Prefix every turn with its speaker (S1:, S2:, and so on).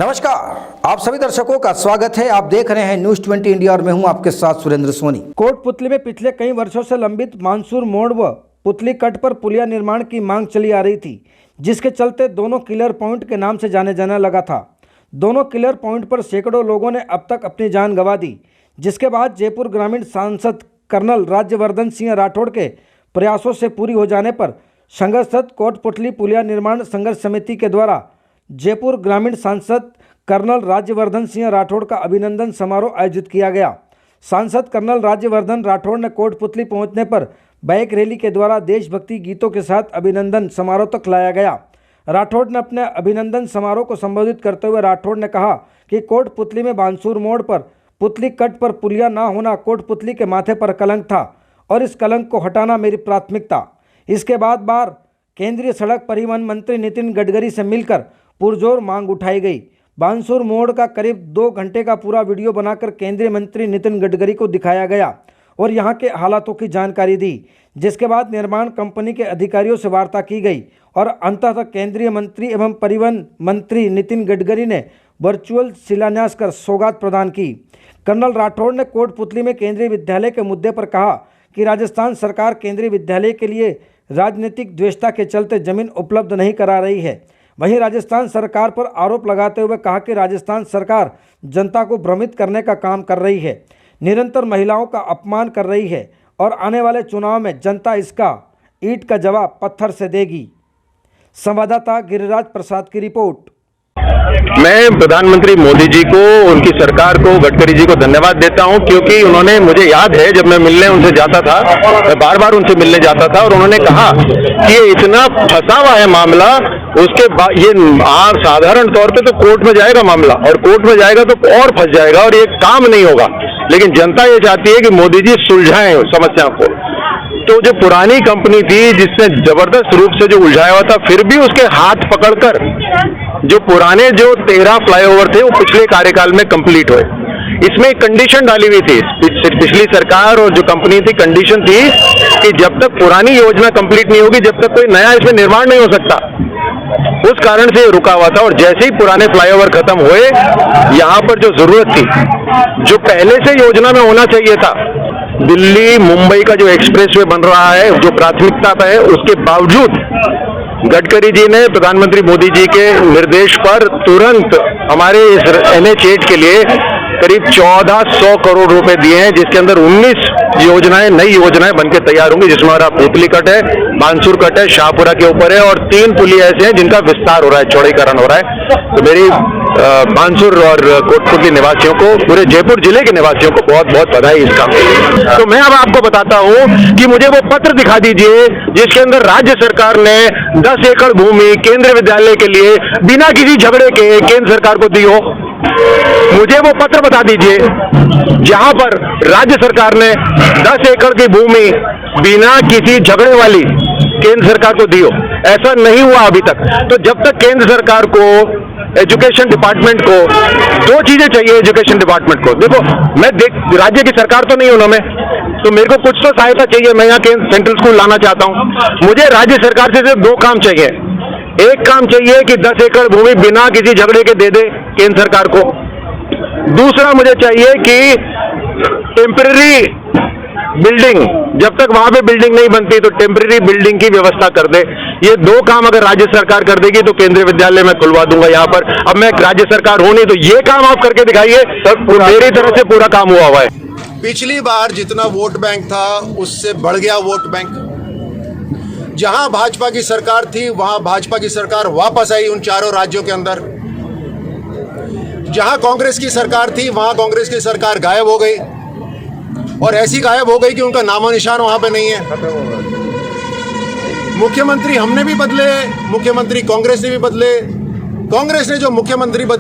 S1: नमस्कार, आप सभी दर्शकों का स्वागत है। आप देख रहे हैं न्यूज़ 20 इंडिया और मैं हूं आपके साथ सुरेंद्र सोनी। कोटपुतली में पिछले कई वर्षों से लंबित मानसूर मोड़ व पुतली कट पर पुलिया निर्माण की मांग चली आ रही थी, जिसके चलते दोनों किलर पॉइंट के नाम से जाने जाने लगा था। दोनों किलर पॉइंट पर सैकड़ों लोगों ने अब तक अपनी जान गंवा दी, जिसके बाद जयपुर ग्रामीण सांसद कर्नल राज्यवर्धन सिंह राठौड़ के प्रयासों से पूरी हो जाने पर संघर्षरत कोटपुतली पुलिया निर्माण संघर्ष समिति के द्वारा जयपुर ग्रामीण सांसद कर्नल राज्यवर्धन सिंह राठौड़ का अभिनंदन समारोह आयोजित किया गया। सांसद कर्नल राज्यवर्धन राठौड़ ने कोटपुतली पहुंचने पर बाइक रैली के द्वारा देशभक्ति गीतों के साथ अभिनंदन समारोह तक लाया गया। राठौड़ ने अपने अभिनंदन समारोह को संबोधित करते हुए राठौड़ ने कहा कि कोटपुतली में बानसूर मोड़ पर पुतली कट पर पुलिया ना होना कोटपुतली के माथे पर कलंक था और इस कलंक को हटाना मेरी प्राथमिकता। इसके बाद केंद्रीय सड़क परिवहन मंत्री नितिन गडकरी से मिलकर पुरजोर मांग उठाई गई। बानसूर मोड़ का करीब 2 घंटे का पूरा वीडियो बनाकर केंद्रीय मंत्री नितिन गडकरी को दिखाया गया और यहां के हालातों की जानकारी दी, जिसके बाद निर्माण कंपनी के अधिकारियों से वार्ता की गई और अंततः केंद्रीय मंत्री एवं परिवहन मंत्री नितिन गडकरी ने वर्चुअल शिलान्यास कर सौगात प्रदान की। कर्नल राठौड़ ने कोटपुतली में केंद्रीय विद्यालय के मुद्दे पर कहा कि राजस्थान सरकार केंद्रीय विद्यालय के लिए राजनीतिक द्वेषता के चलते जमीन उपलब्ध नहीं करा रही है। वहीं राजस्थान सरकार पर आरोप लगाते हुए कहा कि राजस्थान सरकार जनता को भ्रमित करने का काम कर रही है, निरंतर महिलाओं का अपमान कर रही है और आने वाले चुनाव में जनता इसका ईंट का जवाब पत्थर से देगी। संवाददाता गिरिराज प्रसाद की रिपोर्ट।
S2: मैं प्रधानमंत्री मोदी जी को, उनकी सरकार को, गडकरी जी को धन्यवाद देता हूं, क्योंकि उन्होंने, मुझे याद है जब मैं मिलने उनसे जाता था, मैं बार बार उनसे मिलने जाता था और उन्होंने कहा कि ये इतना फंसा हुआ है मामला, उसके बाद ये साधारण तौर पे तो कोर्ट में जाएगा मामला और कोर्ट में जाएगा तो और फंस जाएगा और ये काम नहीं होगा, लेकिन जनता ये चाहती है कि मोदी जी सुलझाएं समस्या को। तो जो पुरानी कंपनी थी जिसने जबरदस्त रूप से जो उलझाया हुआ था, फिर भी उसके हाथ पकड़कर जो पुराने जो 13 फ्लाईओवर थे वो पिछले कार्यकाल में कंप्लीट हुए। इसमें एक कंडीशन डाली हुई थी पिछली सरकार और जो कंपनी थी, कंडीशन थी कि जब तक पुरानी योजना कंप्लीट नहीं होगी, जब तक कोई नया इसमें निर्माण नहीं हो सकता। उस कारण से रुका हुआ था और जैसे ही पुराने फ्लाईओवर खत्म हुए, यहाँ पर जो जरूरत थी, जो पहले से योजना में होना चाहिए था, दिल्ली मुंबई का जो एक्सप्रेसवे बन रहा है, जो प्राथमिकता पे है, उसके बावजूद गडकरी जी ने प्रधानमंत्री मोदी जी के निर्देश पर तुरंत हमारे इस NH8 के लिए करीब 1400 करोड़ रुपए दिए हैं, जिसके अंदर 19 योजनाएं, नई योजनाएं बनके तैयार होंगी, जिसमें हमारा पुतली कट है, बानसूर कट है, शाहपुरा के ऊपर है और 3 पुलिया ऐसे हैं जिनका विस्तार हो रहा है, चौड़ीकरण हो रहा है। तो मेरी बानसूर और कोटपुतली निवासियों को, पूरे जयपुर जिले के निवासियों को बहुत बहुत बधाई इस काम के लिए। तो मैं अब आपको बताता हूं कि मुझे वो पत्र दिखा दीजिए जिसके अंदर राज्य सरकार ने 10 एकड़ भूमि केंद्रीय विद्यालय के लिए बिना किसी झगड़े के केंद्र सरकार को दी हो। मुझे वो पत्र बता दीजिए जहां पर राज्य सरकार ने 10 एकड़ की भूमि बिना किसी झगड़े वाली केंद्र सरकार को दी हो। ऐसा नहीं हुआ अभी तक। तो जब तक केंद्र सरकार को, एजुकेशन डिपार्टमेंट को 2 चीजें चाहिए एजुकेशन डिपार्टमेंट को। देखो, मैं राज्य की सरकार तो नहीं हूं ना मैं, तो मेरे को कुछ तो सहायता चाहिए। मैं यहाँ सेंट्रल स्कूल लाना चाहता हूं। मुझे राज्य सरकार से सिर्फ 2 काम चाहिए। एक काम चाहिए कि 10 एकड़ भूमि बिना किसी झगड़े के दे दे केंद्र सरकार को। दूसरा मुझे चाहिए कि टेम्पररी बिल्डिंग, जब तक वहां पे बिल्डिंग नहीं बनती तो टेम्पररी बिल्डिंग की व्यवस्था कर दे। ये 2 काम अगर राज्य सरकार कर देगी तो केंद्रीय विद्यालय में खुलवा दूंगा यहाँ पर। अब मैं राज्य सरकार हूं नहीं, तो ये काम आप करके दिखाइए, तो मेरी तरफ से पूरा काम हुआ है।
S3: पिछली बार जितना वोट बैंक था उससे बढ़ गया वोट बैंक। जहां भाजपा की सरकार थी वहां भाजपा की सरकार वापस आई उन 4 राज्यों के अंदर। जहां कांग्रेस की सरकार थी वहां कांग्रेस की सरकार गायब हो गई और ऐसी गायब हो गई कि उनका नामो निशान वहां पे नहीं है। मुख्यमंत्री हमने भी बदले, मुख्यमंत्री कांग्रेस ने भी बदले। कांग्रेस ने जो मुख्यमंत्री बदले